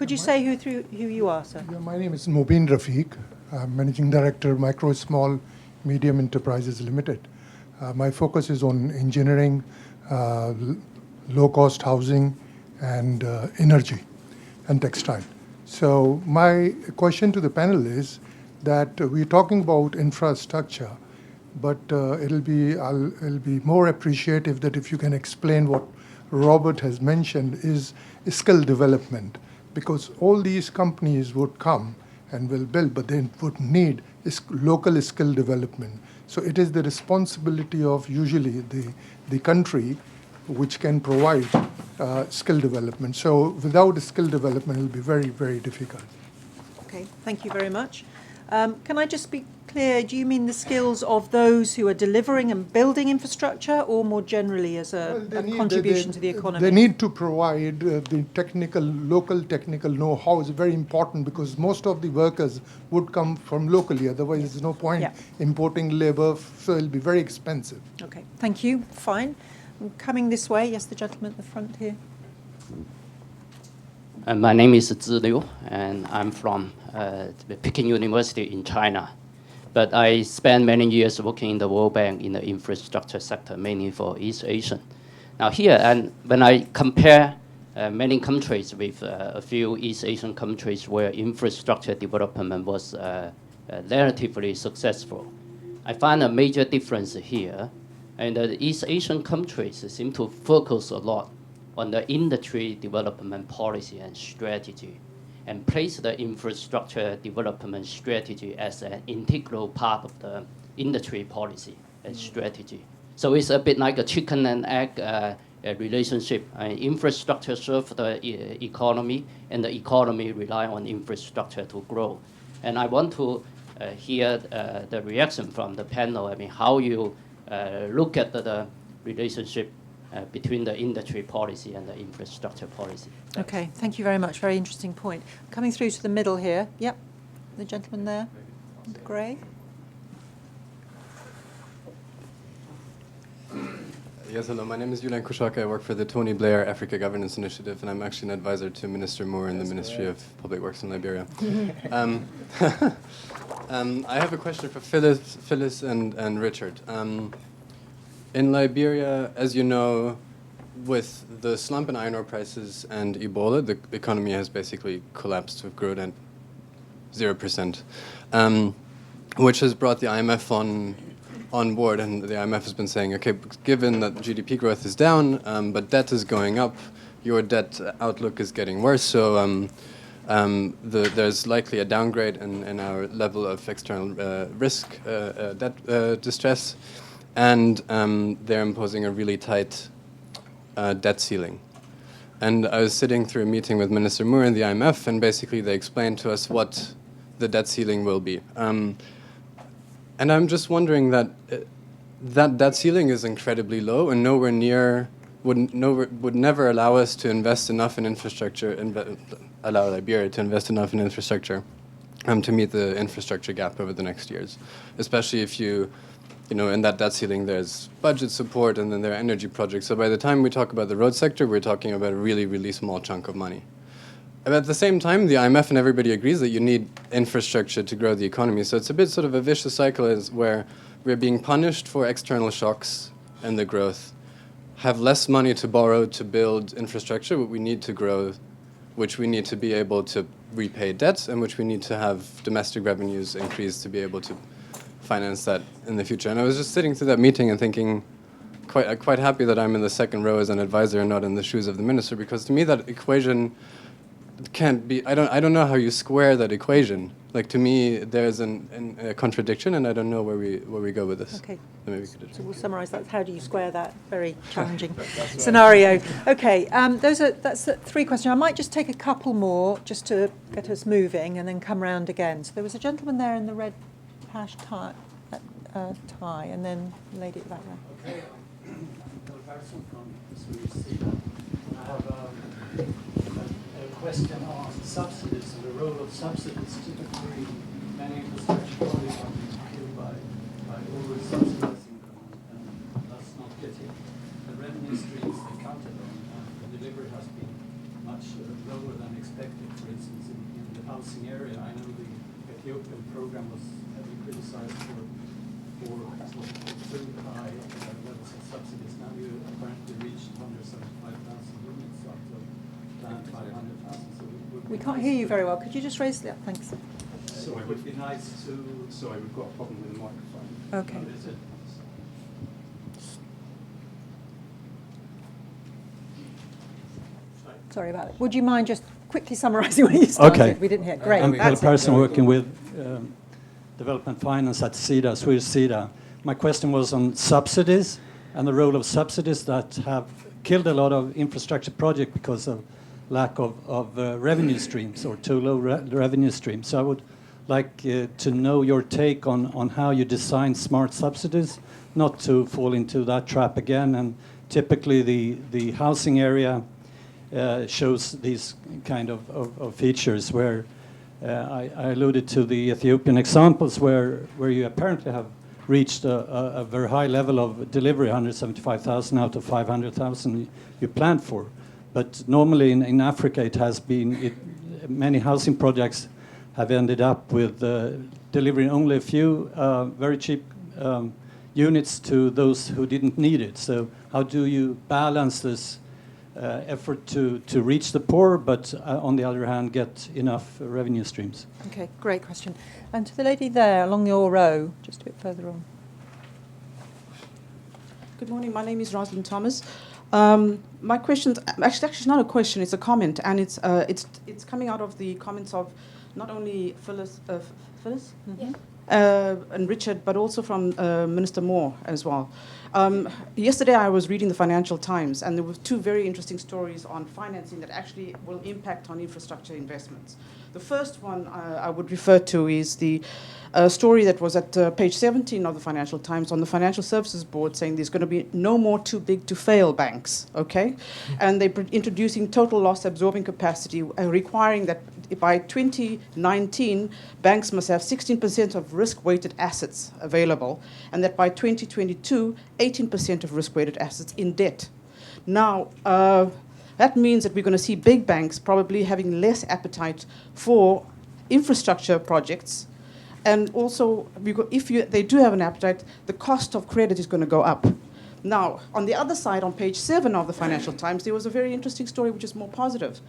Could you say who you are, sir? Yeah, my name is Mubin Rafiq. I'm Managing Director, Micro, Small, Medium Enterprises Limited. My focus is on engineering, low-cost housing, and energy and textile. So my question to the panel is that we're talking about infrastructure, but it'll be more appreciative that if you can explain what Robert has mentioned is skill development, because all these companies would come and will build, but they would need local skill development. So it is the responsibility of usually the country which can provide skill development. So without skill development, it will be very, very difficult. Okay, thank you very much. Can I just be clear, do you mean the skills of those who are delivering and building infrastructure, or more generally as a contribution to the economy? They need to provide the local technical know-how is very important, because most of the workers would come from locally, otherwise there's no point importing labor, so it'll be very expensive. Okay, thank you, fine. I'm coming this way, yes, the gentleman at the front here. My name is Zhi Liu, and I'm from Peking University in China. But I spent many years working in the World Bank in the infrastructure sector, mainly for East Asia. Now here, and when I compare many countries with a few East Asian countries where infrastructure development was relatively successful, I find a major difference here. And the East Asian countries seem to focus a lot on the industry development policy and strategy, and place the infrastructure development strategy as an integral part of the industry policy and strategy. So it's a bit like a chicken and egg relationship. Infrastructure serves the economy, and the economy rely on infrastructure to grow. And I want to hear the reaction from the panel. I mean, how you look at the relationship between the industry policy and the infrastructure policy. Okay, thank you very much. Very interesting point. Coming through to the middle here. Yep, the gentleman there, the grey. Yes, hello. My name is Julian Kushaka. I work for the Tony Blair Africa Governance Initiative, and I'm actually an advisor to Minister Moore in the Ministry of Public Works in Liberia. I have a question for Phyllis and Richard. In Liberia, as you know, with the slump in iron ore prices and Ebola, the economy has basically collapsed with growth at 0%, which has brought the IMF on board. And the IMF has been saying, okay, given that GDP growth is down, but debt is going up, your debt outlook is getting worse, so there's likely a downgrade in our level of external risk, debt distress. And they're imposing a really tight debt ceiling. And I was sitting through a meeting with Minister Moore and the IMF, and basically they explained to us what the debt ceiling will be. And I'm just wondering that that debt ceiling is incredibly low and nowhere near, would never allow us to invest enough in infrastructure, allow Liberia to invest enough in infrastructure to meet the infrastructure gap over the next years, especially if you know, in that debt ceiling, there's budget support, and then there are energy projects. So by the time we talk about the road sector, we're talking about a really, really small chunk of money. But at the same time, the IMF and everybody agrees that you need infrastructure to grow the economy. So it's a bit sort of a vicious cycle where we're being punished for external shocks and the growth, have less money to borrow to build infrastructure, but we need to grow, which we need to be able to repay debts, and which we need to have domestic revenues increase to be able to finance that in the future. And I was just sitting through that meeting and thinking, quite happy that I'm in the second row as an advisor and not in the shoes of the minister, because to me that equation can't be. I don't know how you square that equation. Like, to me, there's a contradiction, and I don't know where we go with this. Okay. So, maybe so we'll summarise that. How do you square that very challenging scenario? Okay. That's three questions. I might just take a couple more just to get us moving, and then come round again. So there was a gentleman there in the red hash tie, and then the lady at the back there. Okay. I have a question on subsidies and the role of subsidies. Typically, many infrastructure projects are being killed by over-subsidizing them and thus not getting the revenue streams they counted on. The delivery has been much lower than expected. For housing area. I know the Ethiopian program was heavily criticized for too high levels of subsidies. Now you apparently reached 175,000 units out of planned 500,000. So We can't hear you very well. Could you just raise that? Thanks. It would be nice to. Sorry, we've got a problem with the microphone. Okay. Oh, is it? Sorry about it. Would you mind just quickly summarising what you started? Okay. We didn't hear. Great. I'm Phil That's it. Persson, working with development finance at SIDA, Swedish SIDA. My question was on subsidies and the role of subsidies that have killed a lot of infrastructure projects because of lack of revenue streams or too low revenue streams. So I would like to know your take on how you design smart subsidies, not to fall into that trap again. And typically the housing area shows these kind of features where I alluded to the Ethiopian examples where you apparently have reached a very high level of delivery, 175,000 out of 500,000 you planned for. But normally in Africa it has been, many housing projects have ended up with delivering only a few very cheap units to those who didn't need it. So how do you balance this effort to reach the poor, but on the other hand, get enough revenue streams? Okay, great question. And to the lady there along your row, just a bit further on. Good morning. My name is Rosalind Thomas. My question, actually, it's not a question; it's a comment, and it's coming out of the comments of not only Phyllis, Mm-hmm. and Richard, but also from Minister Moore as well. Yesterday I was reading the Financial Times, and there were two very interesting stories on financing that actually will impact on infrastructure investments. The first one I would refer to is the story that was at page 17 of the Financial Times on the Financial Services Board saying there's going to be no more too big to fail banks, okay? And they're introducing total loss absorbing capacity, requiring that by 2019, banks must have 16% of risk-weighted assets available, and that by 2022, 18% of risk-weighted assets in debt. Now, that means that we're going to see big banks probably having less appetite for infrastructure projects. And also, if they do have an appetite, the cost of credit is going to go up. Now, on the other side, on page 7 of the Financial Times, there was a very interesting story which is more positive.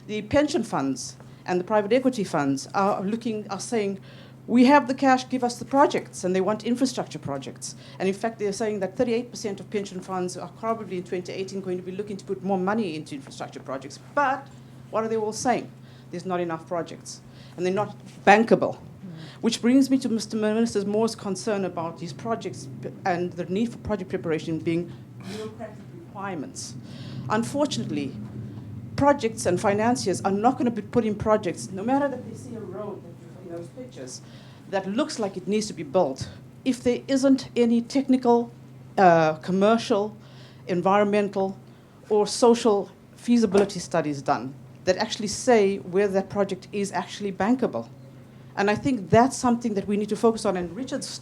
The pension funds and the private equity funds are saying, we have the cash, give us the projects, and they want infrastructure projects. And in fact, they're saying that 38% of pension funds are probably in 2018 going to be looking to put more money into infrastructure projects. But what are they all saying? There's not enough projects, and they're not bankable. Which brings me to Mr. Minister Moore's concern about these projects and the need for project preparation being bureaucratic requirements. Unfortunately, projects and financiers are not going to be putting projects, no matter that they see a road in those pictures that looks like it needs to be built, if there isn't any technical, commercial, environmental, or social feasibility studies done that actually say whether that project is actually bankable. And I think that's something that we need to focus on. And Richard's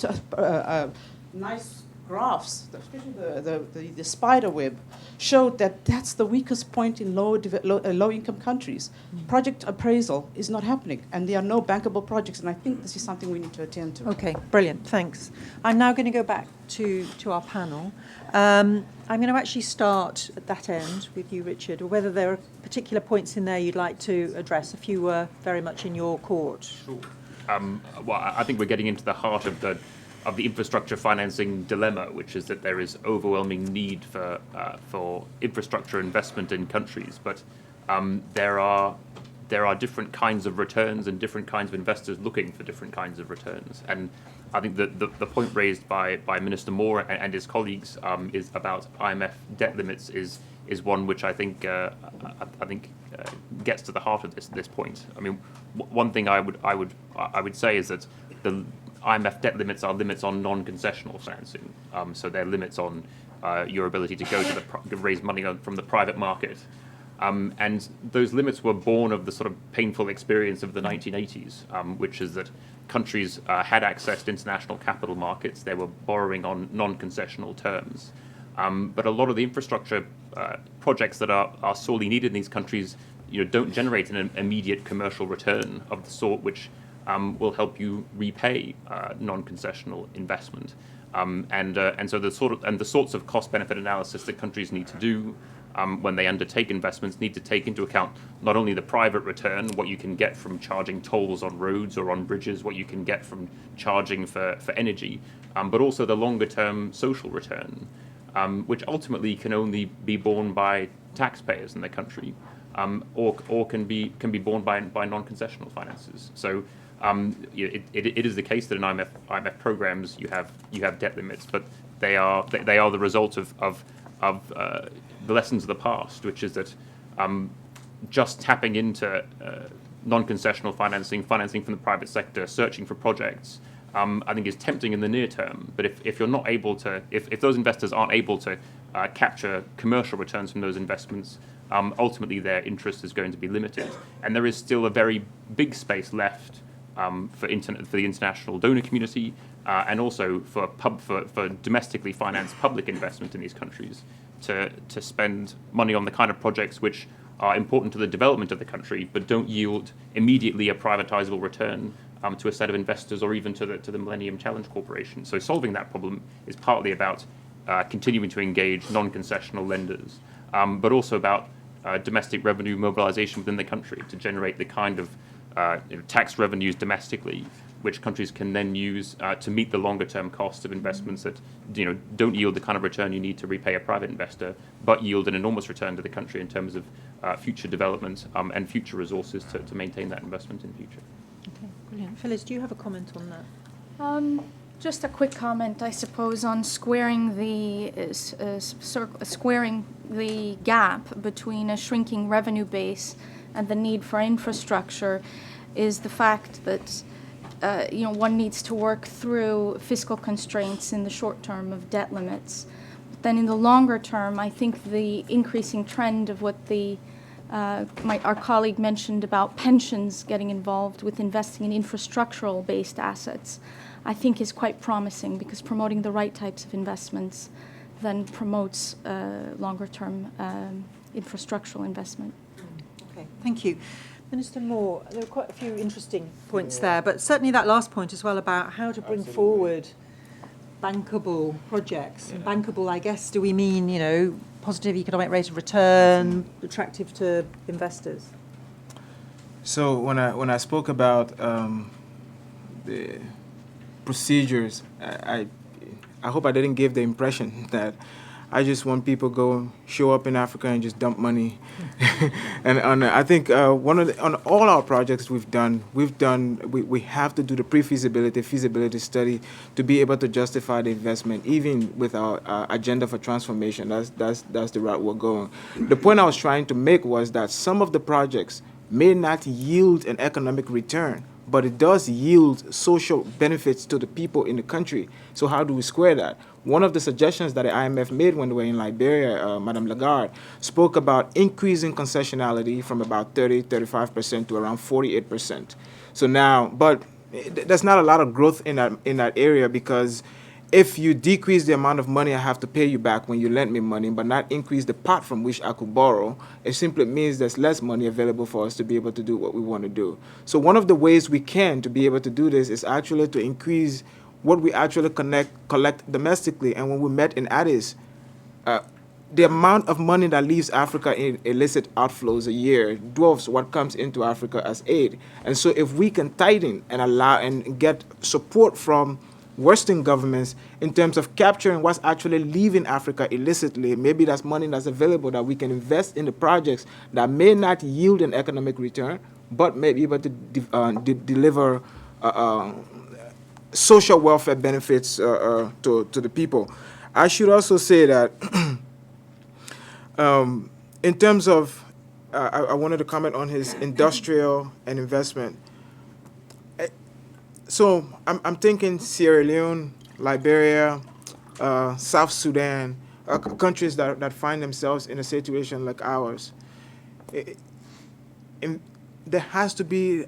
nice graphs, especially the spider web, showed that that's the weakest point in low-income countries. Project appraisal is not happening, and there are no bankable projects. And I think this is something we need to attend to. Okay, brilliant, thanks. I'm now going to go back to our panel. I'm going to actually start at that end with you, Richard, or whether there are particular points in there you'd like to address, if you were very much in your court. Sure. Well, I think we're getting into the heart of the infrastructure financing dilemma, which is that there is overwhelming need for infrastructure investment in countries, but there are different kinds of returns and different kinds of investors looking for different kinds of returns. And I think that the point raised by Minister Moore and his colleagues is about IMF debt limits is one which I think gets to the heart of this point. I mean, one thing I would say is that the IMF debt limits are limits on non-concessional financing. So they're limits on your ability to go to raise money from the private market. And those limits were born of the sort of painful experience of the 1980s, which is that countries had access to international capital markets. They were borrowing on non-concessional terms. But a lot of the infrastructure projects that are sorely needed in these countries don't generate an immediate commercial return of the sort which will help you repay non-concessional investment. And so the sorts of cost-benefit analysis that countries need to do when they undertake investments need to take into account not only the private return, what you can get from charging tolls on roads or on bridges, what you can get from charging for energy, but also the longer-term social return, which ultimately can only be borne by taxpayers in the country, or can be borne by non-concessional finances. So it is the case that in IMF programs you have debt limits, but they are the result of the lessons of the past, which is that just tapping into non-concessional financing from the private sector, searching for projects, I think is tempting in the near term. But if you're not able to, if those investors aren't able to capture commercial returns from those investments, ultimately their interest is going to be limited. And there is still a very big space left for the international donor community, and also for domestically financed public investment in these countries to spend money on the kind of projects which are important to the development of the country, but don't yield immediately a privatizable return to a set of investors or even to the Millennium Challenge Corporation. So solving that problem is partly about continuing to engage non-concessional lenders, but also about domestic revenue mobilization within the country to generate the kind of tax revenues domestically, which countries can then use to meet the longer-term costs of investments that don't yield the kind of return you need to repay a private investor, but yield an enormous return to the country in terms of future development and future resources to maintain that investment in the future. Okay, brilliant. Phyllis, do you have a comment on that? Just a quick comment, I suppose, on squaring the gap between a shrinking revenue base and the need for infrastructure is the fact that one needs to work through fiscal constraints in the short term of debt limits. But then in the longer term, I think the increasing trend of what our colleague mentioned about pensions getting involved with investing in infrastructural-based assets, I think is quite promising, because promoting the right types of investments then promotes longer-term infrastructural investment. Okay, thank you. Minister Moore, there were quite a few interesting points there, but certainly that last point as well about how to bring forward bankable projects. And bankable, I guess, do we mean, positive economic rate of return, attractive to investors? So when I spoke about the procedures, I hope I didn't give the impression that I just want people go show up in Africa and just dump money. And I think on all our projects we have to do the feasibility study to be able to justify the investment, even with our agenda for transformation. That's the route we're going. The point I was trying to make was that some of the projects may not yield an economic return, but it does yield social benefits to the people in the country. So how do we square that? One of the suggestions that the IMF made when they were in Liberia, Madame Lagarde, spoke about increasing concessionality from about 35% to around 48%. So now, but there's not a lot of growth in that area, because if you decrease the amount of money I have to pay you back when you lend me money, but not increase the pot from which I could borrow, it simply means there's less money available for us to be able to do what we want to do. So one of the ways we can to be able to do this is actually to increase what we actually collect domestically. And when we met in Addis, the amount of money that leaves Africa in illicit outflows a year dwarfs what comes into Africa as aid. And so if we can tighten and allow and get support from Western governments in terms of capturing what's actually leaving Africa illicitly, maybe that's money that's available that we can invest in the projects that may not yield an economic return, but may be able to deliver social welfare benefits to the people. I should also say that in terms of, I wanted to comment on his industrial and investment. So I'm thinking Sierra Leone, Liberia, South Sudan, countries that find themselves in a situation like ours. There has to be,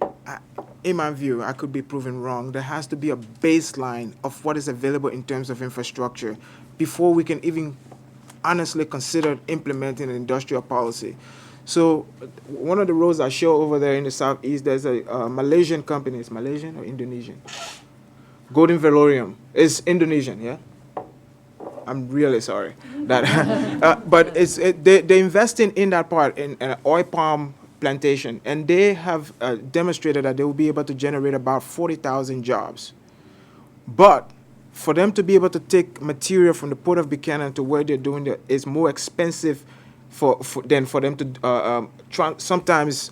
in my view, I could be proven wrong, there has to be a baseline of what is available in terms of infrastructure before we can even honestly consider implementing an industrial policy. So one of the roads I show over there in the southeast, there's a Malaysian company. It's Malaysian or Indonesian? Golden Valorium. It's Indonesian, yeah? I'm really sorry. That, but they're investing in that part, in an oil palm plantation, and they have demonstrated that they will be able to generate about 40,000 jobs. But for them to be able to take material from the port of Buchanan to where they're doing it is more expensive than for them to sometimes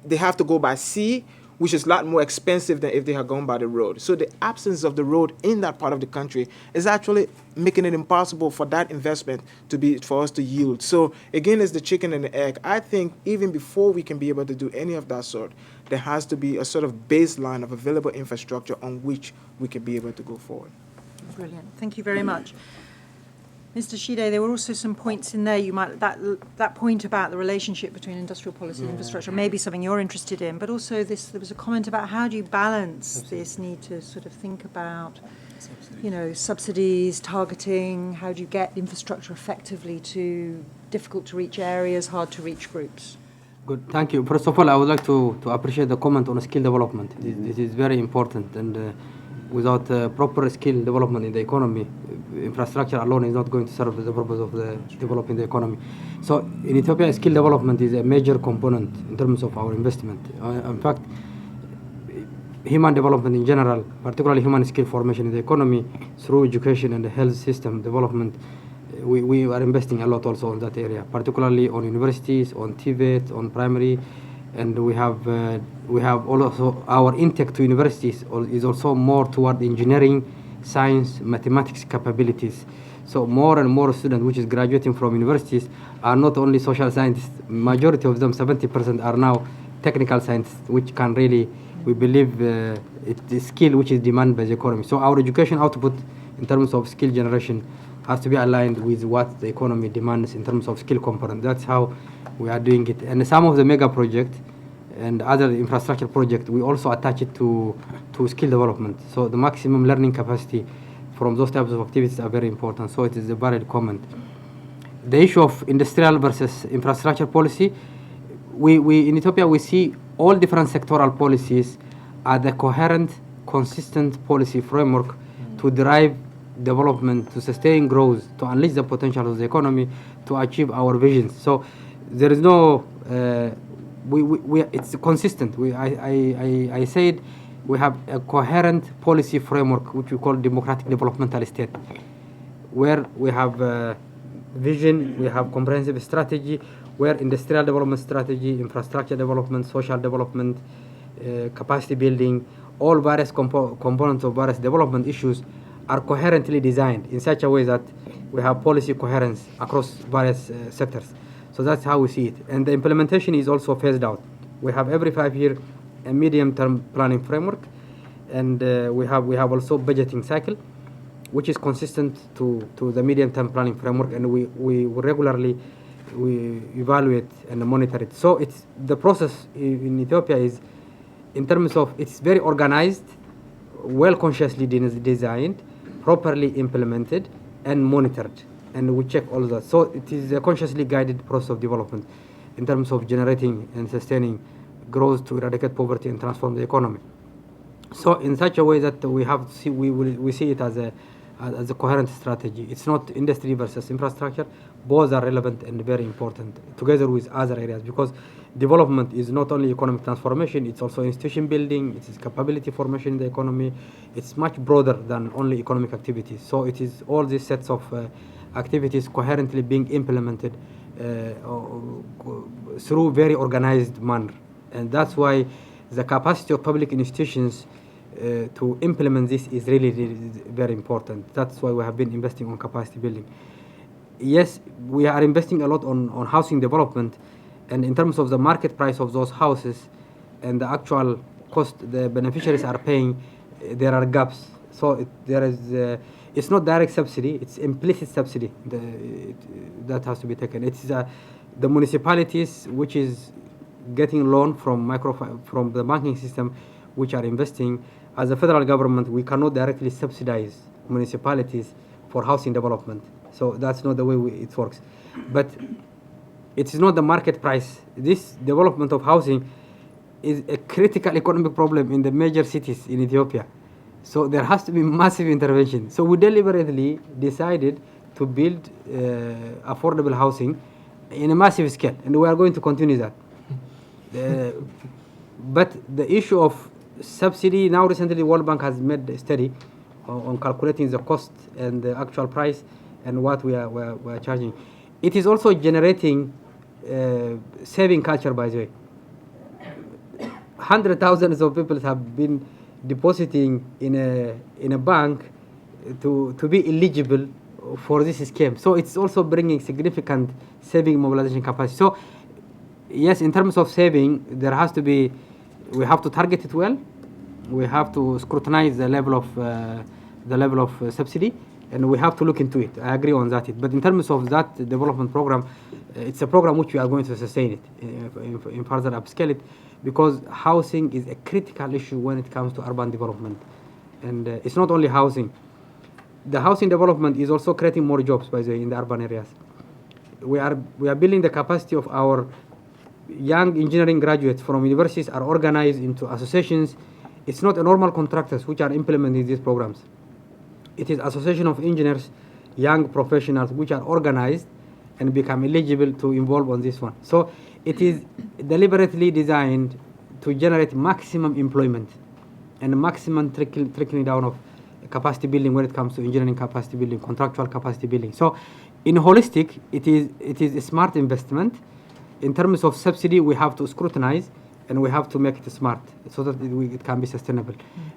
they have to go by sea, which is a lot more expensive than if they had gone by the road. So the absence of the road in that part of the country is actually making it impossible for that investment for us to yield. So again, it's the chicken and the egg. I think even before we can be able to do any of that sort, there has to be a sort of baseline of available infrastructure on which we can be able to go forward. Brilliant. Thank you very much. Mr. Shide, there were also some points in there. That point about the relationship between industrial policy and infrastructure may be something you're interested in, but also there was a comment about how do you balance this need to sort of think about, subsidies, targeting, how do you get infrastructure effectively to difficult to reach areas, hard to reach groups? Good, thank you. First of all, I would like to appreciate the comment on skill development. This is very important, and without proper skill development in the economy, infrastructure alone is not going to serve the purpose of developing the economy. So in Ethiopia, skill development is a major component in terms of our investment. In fact, human development in general, particularly human skill formation in the economy through education and the health system development, we are investing a lot also in that area, particularly on universities, on TVET, on primary, and we have also our intake to universities is also more toward engineering, science, mathematics capabilities. So more and more students which is graduating from universities are not only social scientists. Majority of them, 70%, are now technical scientists, which can really, we believe, it's the skill which is demanded by the economy. So our education output in terms of skill generation has to be aligned with what the economy demands in terms of skill component. That's how we are doing it. And some of the mega projects and other infrastructure projects, we also attach it to skill development. So the maximum learning capacity from those types of activities are very important. So it is a valid comment. The issue of industrial versus infrastructure policy, we in Ethiopia, we see all different sectoral policies as a coherent, consistent policy framework to drive development, to sustain growth, to unleash the potential of the economy, to achieve our visions. So there is no, it's consistent. I said we have a coherent policy framework, which we call democratic developmental state, where we have vision, we have comprehensive strategy, where industrial development strategy, infrastructure development, social development, capacity building, all various components of various development issues are coherently designed in such a way that we have policy coherence across various sectors. So that's how we see it. And the implementation is also phased out. We have every 5 year a medium-term planning framework, and we have also budgeting cycle, which is consistent to the medium-term planning framework, and we regularly evaluate and monitor it. So it's the process in Ethiopia is, in terms of, it's very organized, well consciously designed, properly implemented, and monitored, and we check all of that. So it is a consciously guided process of development in terms of generating and sustaining growth to eradicate poverty and transform the economy. So in such a way that we have to see, we see it as a coherent strategy. It's not industry versus infrastructure. Both are relevant and very important together with other areas, because development is not only economic transformation, it's also institution building, it's capability formation in the economy. It's much broader than only economic activities. So it is all these sets of activities coherently being implemented through very organized manner. And that's why the capacity of public institutions to implement this is really, really very important. That's why we have been investing on capacity building. Yes, we are investing a lot on housing development, and in terms of the market price of those houses and the actual cost the beneficiaries are paying, there are gaps. So it's not direct subsidy, it's implicit subsidy that has to be taken. It's the municipalities which is getting loan from the banking system, which are investing. As a federal government, we cannot directly subsidize municipalities for housing development. So that's not the way it works. But It is not the market price. This development of housing is a critical economic problem in the major cities in Ethiopia. So there has to be massive intervention. So we deliberately decided to build affordable housing in a massive scale, and we are going to continue that. But the issue of subsidy, now recently World Bank has made a study on calculating the cost and the actual price and what we are charging. It is also generating saving culture, by the way. Hundreds of thousands of people have been depositing in a bank to be eligible for this scheme. So it's also bringing significant saving mobilization capacity. So yes, in terms of saving, there has to be, we have to target it well. We have to scrutinize the level of subsidy, and we have to look into it. I agree on that. But in terms of that development program, it's a program which we are going to sustain it, in further upscale it, because housing is a critical issue when it comes to urban development. And it's not only housing. The housing development is also creating more jobs, by the way, in the urban areas. We are building the capacity of our young engineering graduates from universities are organized into associations. It's not a normal contractors which are implementing these programs. It is association of engineers, young professionals which are organized and become eligible to involve on this one. So it is deliberately designed to generate maximum employment and maximum trickling down of capacity building when it comes to engineering capacity building, contractual capacity building. So in holistic, it is a smart investment. In terms of subsidy, we have to scrutinize and we have to make it smart so that it can be sustainable.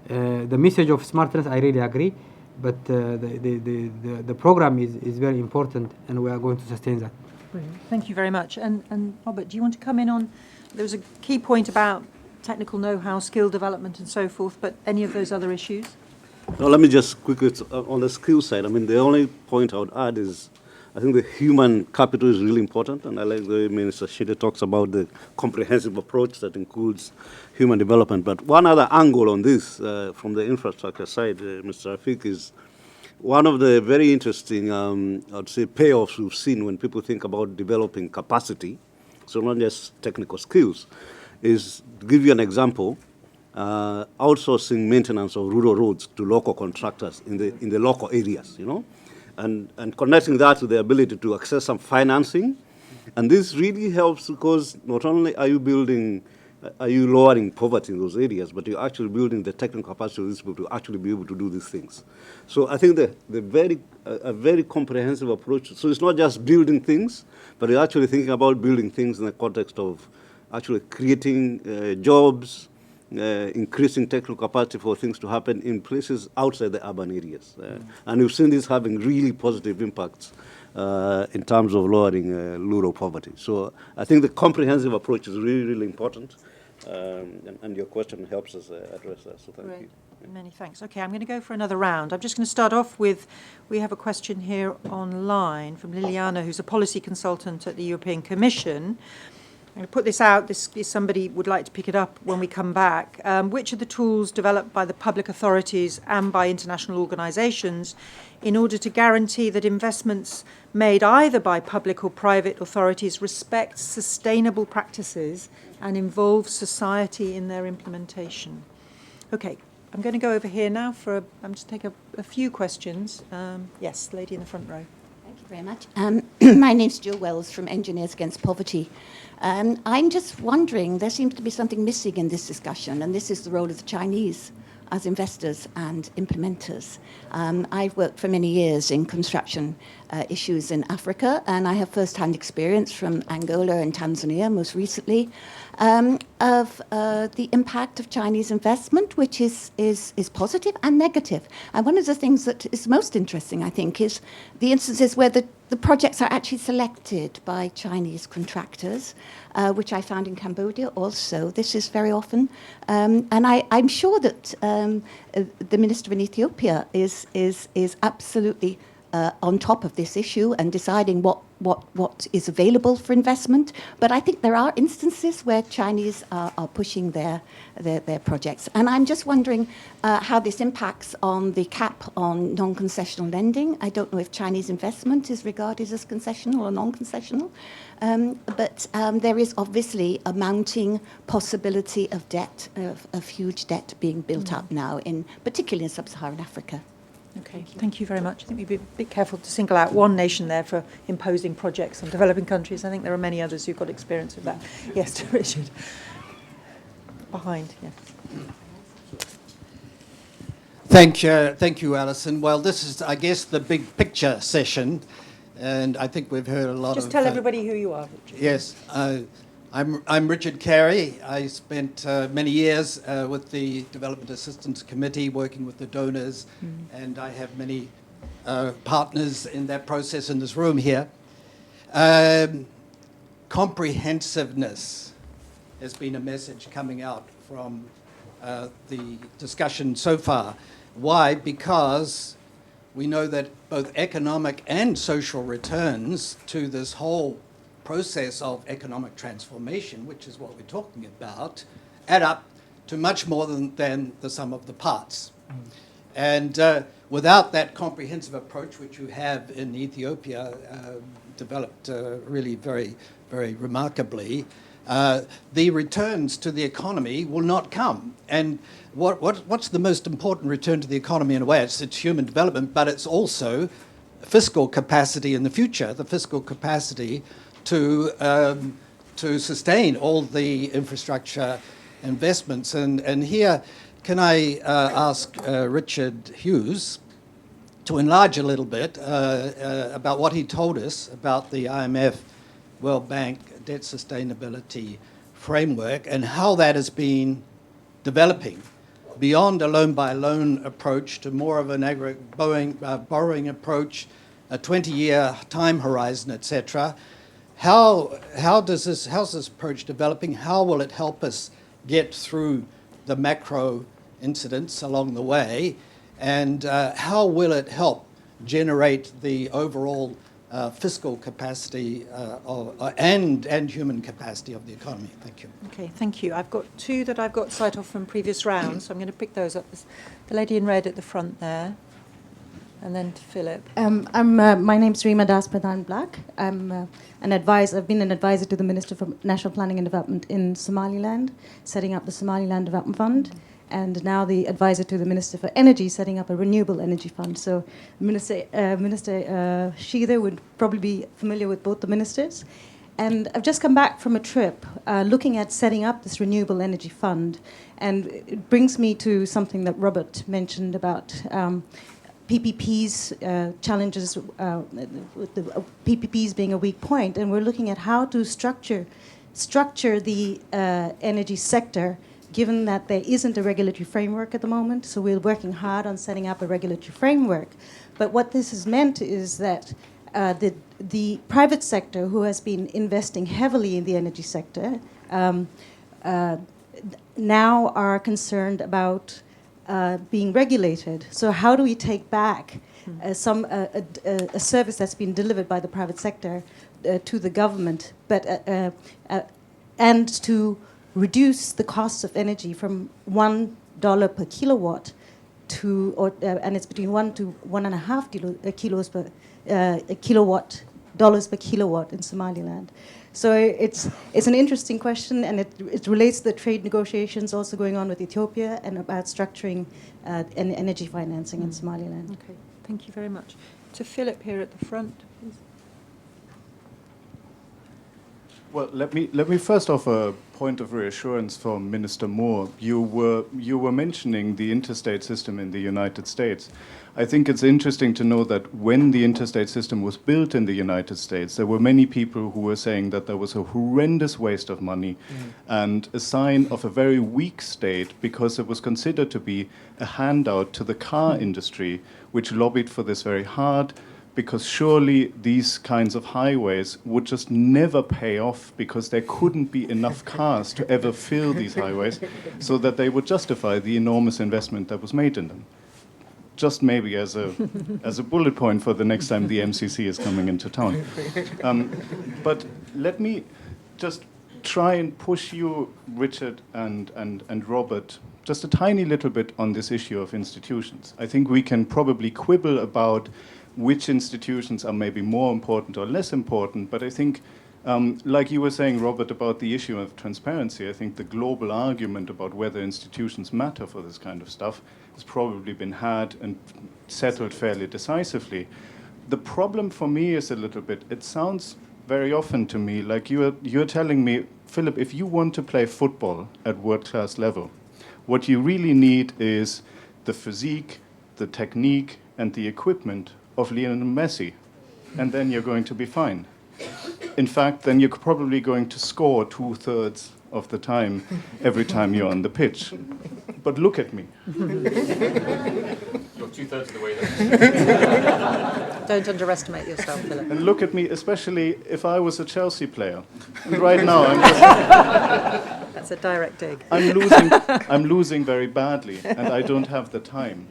The message of smartness, I really agree, but the program is very important, and we are going to sustain that. Brilliant. Thank you very much. And Robert, do you want to come in on, there was a key point about technical know-how, skill development and so forth, but any of those other issues? No, let me just quickly, on the skill side, I mean, the only point I would add is I think the human capital is really important, and I like the way Minister Shide talks about the comprehensive approach that includes human development. But one other angle on this, from the infrastructure side, Mr. Rafik, is one of the very interesting, I'd say, payoffs we've seen when people think about developing capacity, so not just technical skills, is, to give you an example, outsourcing maintenance of rural roads to local contractors in the local areas, you know, and connecting that to the ability to access some financing. And this really helps because not only are you lowering poverty in those areas, but you're actually building the technical capacity of these people to actually be able to do these things. So I think a very comprehensive approach. So it's not just building things, but you're actually thinking about building things in the context of actually creating jobs, increasing technical capacity for things to happen in places outside the urban areas. And we've seen this having really positive impacts in terms of lowering rural poverty. So I think the comprehensive approach is really, really important. And your question helps us address that, so thank you. Many thanks. Okay, I'm going to go for another round. I'm just going to start off with, we have a question here online from Liliana, who's a policy consultant at the European Commission. I'm going to put this out. This is somebody would like to pick it up when we come back. Which are the tools developed by the public authorities and by international organisations in order to guarantee that investments made either by public or private authorities respect sustainable practices and involve society in their implementation? Okay, I'm going to go over here now I'm just take a few questions. Yes, lady in the front row. Thank you very much. My name's Jill Wells from Engineers Against Poverty. I'm just wondering, there seems to be something missing in this discussion, and this is the role of the Chinese as investors and implementers. I've worked for many years in construction issues in Africa, and I have first-hand experience from Angola and Tanzania most recently of the impact of Chinese investment, which is positive and negative. And one of the things that is most interesting, I think, is the instances where the projects are actually selected by Chinese contractors, which I found in Cambodia also. This is very often. And I'm sure that the Minister in Ethiopia is absolutely on top of this issue and deciding what is available for investment. But I think there are instances where Chinese are pushing their projects. And I'm just wondering how this impacts on the cap on non-concessional lending. I don't know if Chinese investment is regarded as concessional or non-concessional. But there is obviously a mounting possibility of debt, of huge debt being built up now, particularly in sub-Saharan Africa. Okay, thank you very much. I think we'd be a bit careful to single out one nation there for imposing projects on developing countries. I think there are many others who've got experience with that. Yes, to Richard. Behind, yes. Thank you, Alison. Well, this is, I guess, the big picture session, and I think we've heard a lot of... Just tell everybody who you are, Richard. Yes, I'm Richard Carey. I spent many years with the Development Assistance Committee working with the donors, and I have many partners in that process in this room here. Comprehensiveness has been a message coming out from the discussion so far. Why? Because we know that both economic and social returns to this whole process of economic transformation, which is what we're talking about, add up to much more than the sum of the parts. And without that comprehensive approach, which you have in Ethiopia, developed really very, very remarkably, the returns to the economy will not come. And what's the most important return to the economy in a way? It's human development, but it's also fiscal capacity in the future, the fiscal capacity to sustain all the infrastructure investments. And here, can I ask Richard Hughes to enlarge a little bit about what he told us about the IMF World Bank debt sustainability framework and how that has been developing beyond a loan-by-loan approach to more of an borrowing approach, a 20-year time horizon, etc. How's this approach developing? How will it help us get through the macro incidents along the way? And how will it help generate the overall fiscal capacity and human capacity of the economy? Thank you. Okay, thank you. I've got two that I've got sight off from previous rounds, so I'm going to pick those up. The lady in red at the front there, and then to Philip. My name's Rima Das Pradhan Black. I'm an advisor. I've been an advisor to the Minister for National Planning and Development in Somaliland, setting up the Somaliland Development Fund, and now the advisor to the Minister for Energy, setting up a renewable energy fund. So Minister Sheether would probably be familiar with both the ministers. And I've just come back from a trip looking at setting up this renewable energy fund. And it brings me to something that Robert mentioned about PPPs, challenges with the PPPs being a weak point. And we're looking at how to structure the energy sector, given that there isn't a regulatory framework at the moment. So we're working hard on setting up a regulatory framework. But what this has meant is that the private sector, who has been investing heavily in the energy sector, now are concerned about being regulated. So how do we take back a service that's been delivered by the private sector to the government, and to reduce the cost of energy from $1 per kilowatt and it's between 1 to 1.5 dollars per kilowatt in Somaliland. So it's an interesting question, and it relates to the trade negotiations also going on with Ethiopia and about structuring energy financing in Somaliland. Okay, thank you very much. To Philip here at the front, please. Well, let me first offer a point of reassurance from Minister Moore. You were mentioning the interstate system in the United States. I think it's interesting to know that when the interstate system was built in the United States, there were many people who were saying that there was a horrendous waste of money and a sign of a very weak state, because it was considered to be a handout to the car industry, which lobbied for this very hard, because surely these kinds of highways would just never pay off, because there couldn't be enough cars to ever fill these highways so that they would justify the enormous investment that was made in them. just maybe as a bullet point for the next time the MCC is coming into town. But let me just try and push you, Richard and Robert, just a tiny little bit on this issue of institutions. I think we can probably quibble about which institutions are maybe more important or less important, but I think, like you were saying, Robert, about the issue of transparency, I think the global argument about whether institutions matter for this kind of stuff has probably been had and settled fairly decisively. The problem for me is a little bit, it sounds very often to me like you're telling me, Philip, if you want to play football at world-class level, what you really need is the physique, the technique, and the equipment of Lionel Messi, and then you're going to be fine. In fact, then you're probably going to score 2/3 of the time every time you're on the pitch. But look at me. You're 2/3 of the way there. Don't underestimate yourself, Philip. And look at me, especially if I was a Chelsea player. And right now, I'm just... That's a direct dig. I'm losing very badly, and I don't have the time.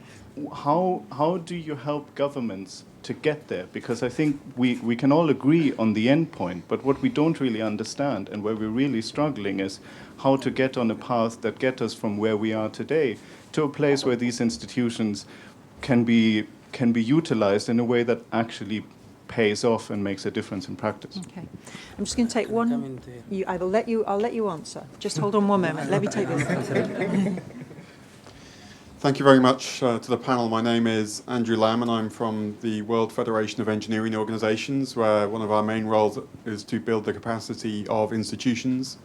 How do you help governments to get there? Because I think we can all agree on the end point, but what we don't really understand and where we're really struggling is how to get on a path that gets us from where we are today to a place where these institutions can be utilized in a way that actually pays off and makes a difference in practice. Okay, I'm just going to take one. I'll let you answer. Just hold on one moment. Let me take this. Thank you very much to the panel. My name is Andrew Lamb, and I'm from the World Federation of Engineering Organizations, where one of our main roles is to build the capacity of institutions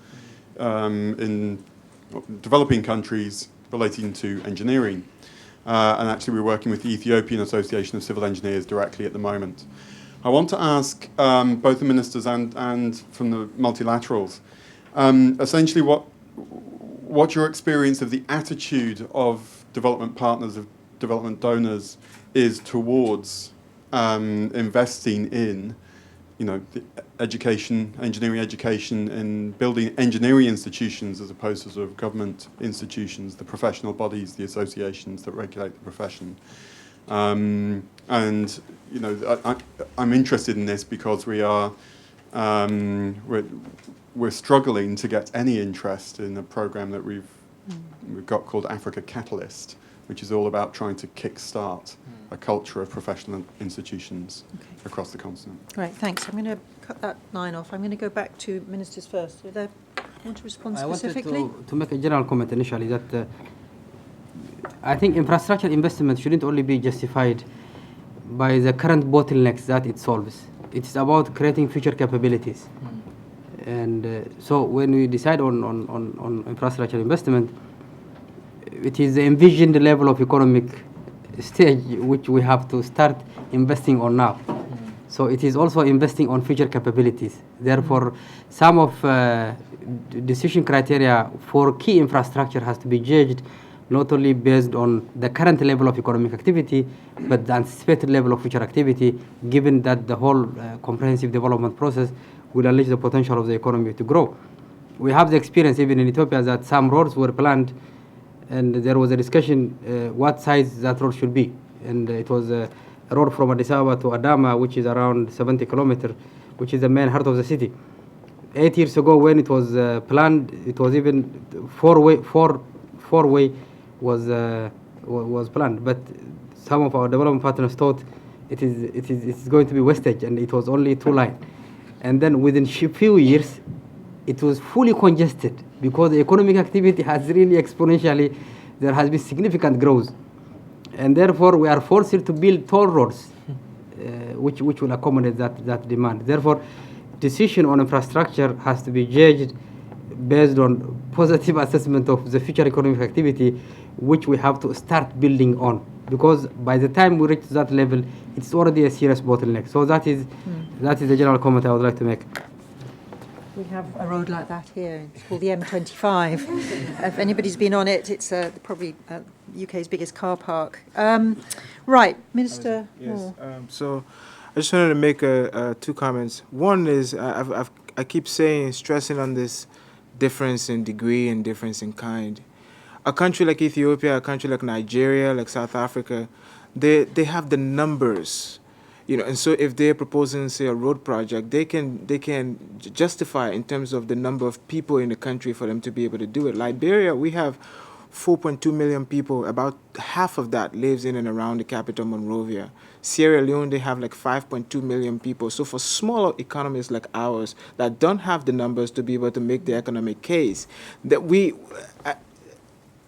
in developing countries relating to engineering. And actually, we're working with the Ethiopian Association of Civil Engineers directly at the moment. I want to ask both the ministers and from the multilaterals, essentially what's your experience of the attitude of development partners, of development donors, is towards investing in, the education, engineering education, and building engineering institutions as opposed to sort of government institutions, the professional bodies, the associations that regulate the profession. I'm interested in this because we're struggling to get any interest in a program that we've got called Africa Catalyst, which is all about trying to kickstart a culture of professional institutions across the continent. Great, thanks. I'm going to cut that line off. I'm going to go back to ministers first. Do they want to respond specifically? I wanted to make a general comment initially that I think infrastructure investment shouldn't only be justified by the current bottlenecks that it solves. It's about creating future capabilities. And so when we decide on infrastructure investment, it is the envisioned level of economic stage which we have to start investing on now. So it is also investing on future capabilities. Therefore, some of decision criteria for key infrastructure has to be judged not only based on the current level of economic activity, but the anticipated level of future activity, given that the whole comprehensive development process will unleash the potential of the economy to grow. We have the experience even in Ethiopia that some roads were planned and there was a discussion what size that road should be. And it was a road from Addis Ababa to Adama, which is around 70 kilometers, which is the main heart of the city. 8 years ago when it was planned, it was even four-way was planned. But some of our development partners thought it is going to be wastage, and it was only 2-line. And then within few years, it was fully congested because the economic activity has really exponentially, there has been significant growth. And therefore, we are forced to build toll roads, which will accommodate that demand. Therefore, decision on infrastructure has to be judged based on positive assessment of the future economic activity, which we have to start building on. Because by the time we reach that level, it's already a serious bottleneck. So that is the general comment I would like to make. We have a road like that here. It's called the M25. If anybody's been on it, it's probably UK's biggest car park. Right, Minister Moore. So I just wanted to make two comments. One is I keep stressing on this difference in degree and difference in kind. A country like Ethiopia, a country like Nigeria, like South Africa, they have the numbers, and so if they're proposing, say, a road project, they can justify in terms of the number of people in the country for them to be able to do it. Liberia, we have 4.2 million people. About half of that lives in and around the capital, Monrovia. Sierra Leone, they have like 5.2 million people. So for smaller economies like ours that don't have the numbers to be able to make the economic case, that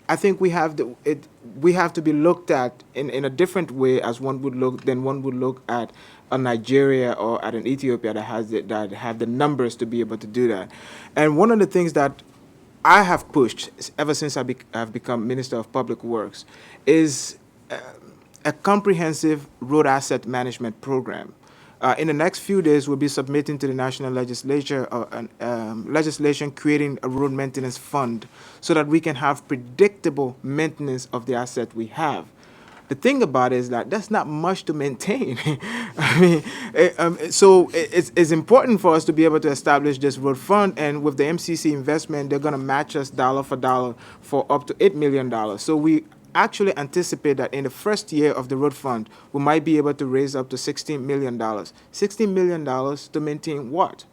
I think we have to be looked at in a different way as one would look at a Nigeria or at an Ethiopia that have the numbers to be able to do that. And one of the things that I have pushed ever since I've become Minister of Public Works is a comprehensive road asset management program. In the next few days, we'll be submitting to the national legislature legislation creating a road maintenance fund so that we can have predictable maintenance of the asset we have. The thing about it is that that's not much to maintain. I mean, so it's important for us to be able to establish this road fund, and with the MCC investment, they're going to match us dollar for dollar for up to $8 million. So we actually anticipate that in the first year of the road fund, we might be able to raise up to $16 million. $16 million to maintain what?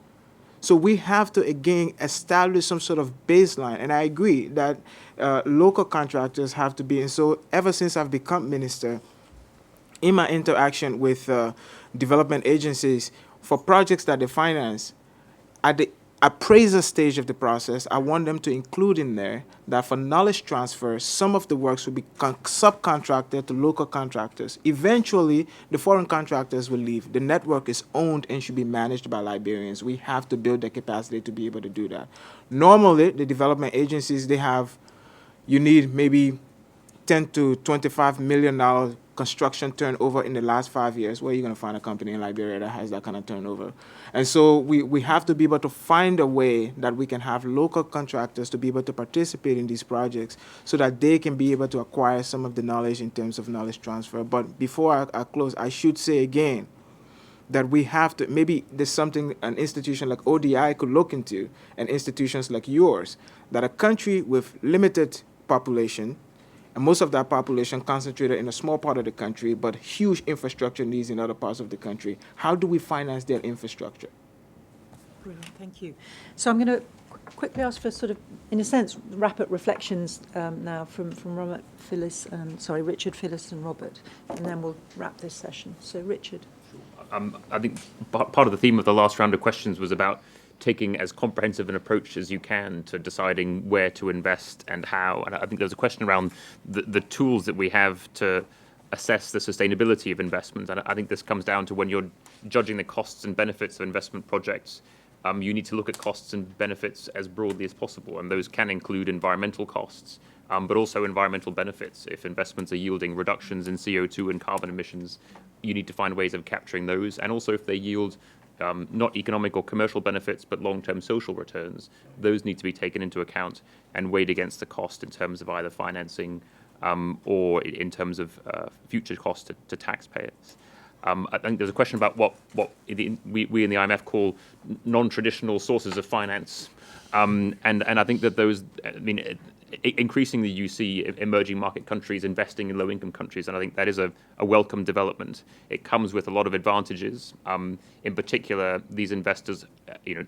So we have to, again, establish some sort of baseline. And I agree that local contractors have to be. And so ever since I've become minister, in my interaction with development agencies, for projects that they finance, at the appraiser stage of the process, I want them to include in there that for knowledge transfer, some of the works will be subcontracted to local contractors. Eventually, the foreign contractors will leave. The network is owned and should be managed by Liberians. We have to build the capacity to be able to do that. Normally, the development agencies, you need maybe $10 to $25 million construction turnover in the last 5 years. Where are you going to find a company in Liberia that has that kind of turnover? And so we have to be able to find a way that we can have local contractors to be able to participate in these projects so that they can be able to acquire some of the knowledge in terms of knowledge transfer. But before I close, I should say again that we have to, maybe there's something an institution like ODI could look into, and institutions like yours, that a country with limited population, and most of that population concentrated in a small part of the country, but huge infrastructure needs in other parts of the country. How do we finance their infrastructure? Brilliant, thank you. So I'm going to quickly ask for sort of, in a sense, rapid reflections now from Richard, Phyllis, and Robert, and then we'll wrap this session. So Richard. I think part of the theme of the last round of questions was about taking as comprehensive an approach as you can to deciding where to invest and how. And I think there's a question around the tools that we have to assess the sustainability of investment. And I think this comes down to when you're judging the costs and benefits of investment projects, you need to look at costs and benefits as broadly as possible. And those can include environmental costs, but also environmental benefits. If investments are yielding reductions in CO2 and carbon emissions, you need to find ways of capturing those. And also if they yield not economic or commercial benefits, but long-term social returns, those need to be taken into account and weighed against the cost in terms of either financing or in terms of future costs to taxpayers. I think there's a question about what we in the IMF call non-traditional sources of finance. And I think that those, increasingly you see emerging market countries investing in low-income countries, and I think that is a welcome development. It comes with a lot of advantages. In particular, these investors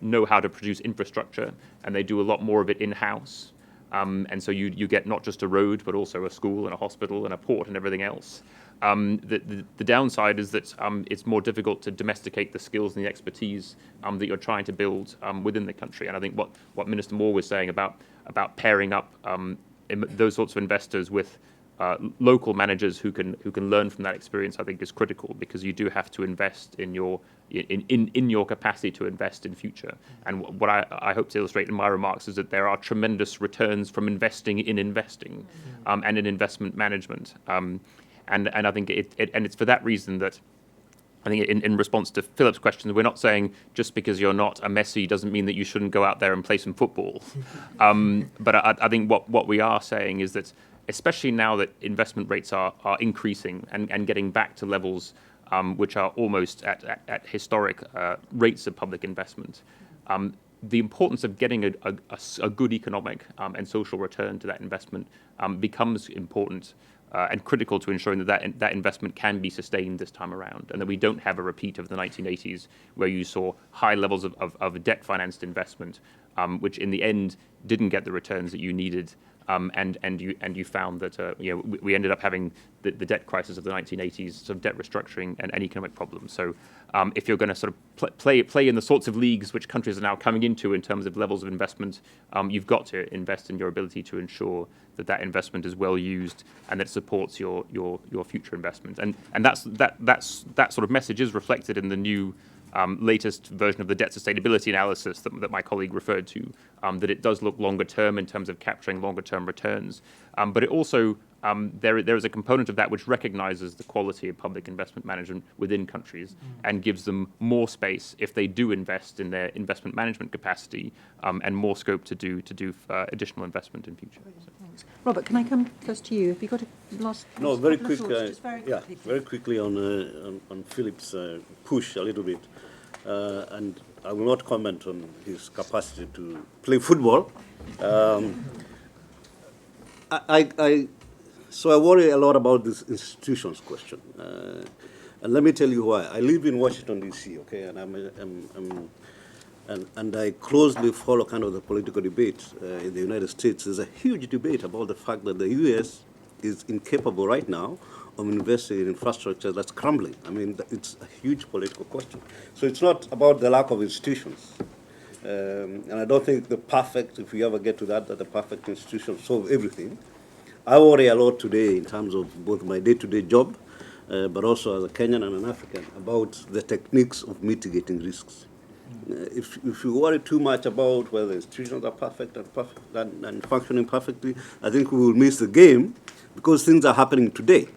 know how to produce infrastructure, and they do a lot more of it in-house. And so you get not just a road, but also a school and a hospital and a port and everything else. The downside is that it's more difficult to domesticate the skills and the expertise that you're trying to build within the country. And I think what Minister Moore was saying about pairing up those sorts of investors with local managers who can learn from that experience, I think is critical, because you do have to invest in your capacity to invest in future. And what I hope to illustrate in my remarks is that there are tremendous returns from investing and in investment management. And I think it's for that reason that I think in response to Philip's question, we're not saying just because you're not a Messi doesn't mean that you shouldn't go out there and play some football. But I think what we are saying is that, especially now that investment rates are increasing and getting back to levels which are almost at historic rates of public investment, the importance of getting a good economic and social return to that investment becomes important and critical to ensuring that investment can be sustained this time around, and that we don't have a repeat of the 1980s where you saw high levels of debt-financed investment, which in the end didn't get the returns that you needed. And you found that we ended up having the debt crisis of the 1980s, sort of debt restructuring and economic problems. So if you're going to sort of play in the sorts of leagues which countries are now coming into in terms of levels of investment, you've got to invest in your ability to ensure that investment is well used and that it supports your future investment. And that sort of message is reflected in the new latest version of the debt sustainability analysis that my colleague referred to, that it does look longer term in terms of capturing longer term returns. But it also, there is a component of that which recognizes the quality of public investment management within countries and gives them more space if they do invest in their investment management capacity and more scope to do additional investment in future. Thanks. Robert, can I come first to you? Have you got a last? No, very quick. Just very quickly, very quickly on Philip's push a little bit, and I will not comment on his capacity to play football. So I worry a lot about this institutions question, and let me tell you why. I live in Washington D.C. Okay, and I closely follow kind of the political debate in the United States. There's a huge debate about the fact that the U.S. is incapable right now of investing in infrastructure that's crumbling. I mean, it's a huge political question. So it's not about the lack of institutions. And I don't think if we ever get to that the perfect institutions solve everything. I worry a lot today in terms of both my day-to-day job, but also as a Kenyan and an African, about the techniques of mitigating risks. If you worry too much about whether institutions are perfect and functioning perfectly, I think we will miss the game because things are happening today.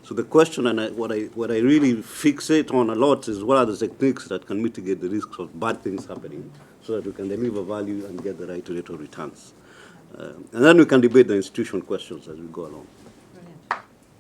So the question, and what I really fixate on a lot, is what are the techniques that can mitigate the risks of bad things happening so that we can deliver value and get the right rate of returns. And then we can debate the institutional questions as we go along.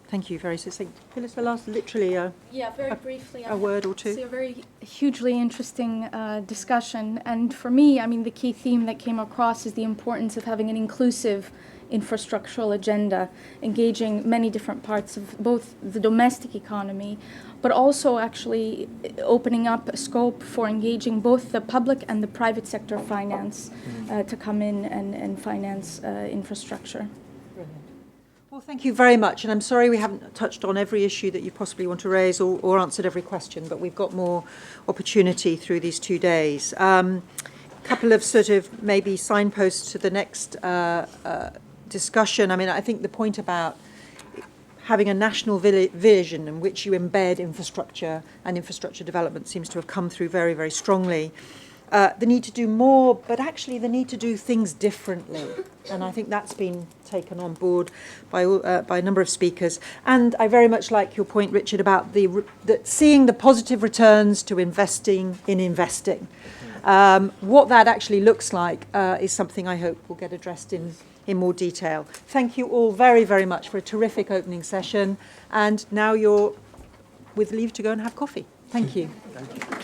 Thank you, very succinct. Phyllis, the last, literally, very briefly, a word or two. It's a very hugely interesting discussion, and for me, I mean, the key theme that came across is the importance of having an inclusive infrastructural agenda, engaging many different parts of both the domestic economy, but also actually opening up a scope for engaging both the public and the private sector finance to come in and finance infrastructure. Well, thank you very much, and I'm sorry we haven't touched on every issue that you possibly want to raise or answered every question, but we've got more opportunity through these 2 days. Couple of sort of maybe signposts to the next discussion. I mean, I think the point about having a national vision in which you embed infrastructure and infrastructure development seems to have come through very, very strongly. The need to do more, but actually the need to do things differently. And I think that's been taken on board by a number of speakers. And I very much like your point, Richard, about that seeing the positive returns to investing in investing. What that actually looks like is something I hope will get addressed in more detail. Thank you all very, very much for a terrific opening session. And now you're with leave to go and have coffee. Thank you. Thank you.